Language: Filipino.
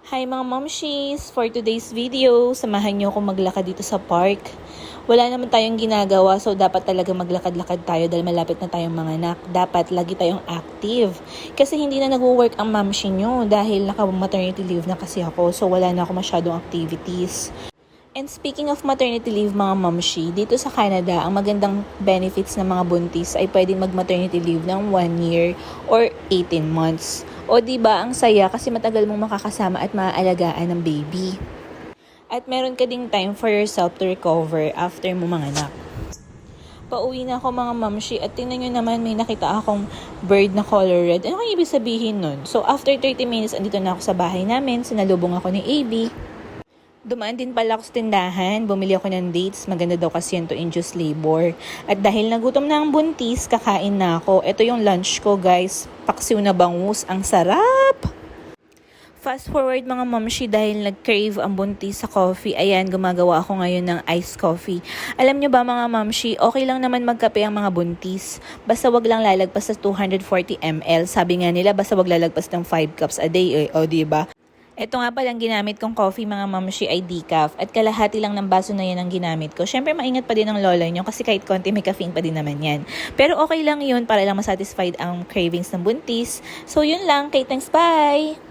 Hi mga momshies! For today's video, samahan niyo ako maglakad dito sa park. Wala naman tayong ginagawa, so dapat talaga maglakad-lakad tayo dahil malapit na tayong manganak. Dapat lagi tayong active. Kasi hindi na nag-work ang momshi nyo dahil naka-maternity leave na kasi ako, so wala na ako masyadong activities. And speaking of maternity leave mga momshi, dito sa Canada, ang magandang benefits ng mga buntis ay pwedeng mag-maternity leave ng 1 year or 18 months. O diba, ang saya kasi matagal mong makakasama at maaalagaan ng baby. At meron ka ding time for yourself to recover after mo manganak. Pauwi na ako mga mamshi at tingnan nyo naman may nakita akong bird na color red. Ano kaya ibig sabihin nun? So after 30 minutes, andito na ako sa bahay namin. Sinalubong ako ni AB. Dumaan din pala ako sa tindahan, bumili ako ng dates, maganda daw kasi yan to induce labor. At dahil nagutom na ang buntis, kakain na ako. Ito yung lunch ko guys, paksiw na bangus, ang sarap! Fast forward mga momshi dahil nag-crave ang buntis sa coffee, ayan gumagawa ako ngayon ng iced coffee. Alam nyo ba mga momshi, okay lang naman magkape ang mga buntis. Basta wag lang lalagpas sa 240 ml. Sabi nga nila basta wag lalagpas ng 5 cups a day, o diba? Ito nga palang ginamit kong coffee mga mamshi ay decaf at kalahati lang ng baso na yan ang ginamit ko. Syempre maingat pa din ang lola nyo kasi kahit konti may caffeine pa din naman yan. Pero okay lang yun para lang masatisfied ang cravings ng buntis. So yun lang, okay, thanks, bye!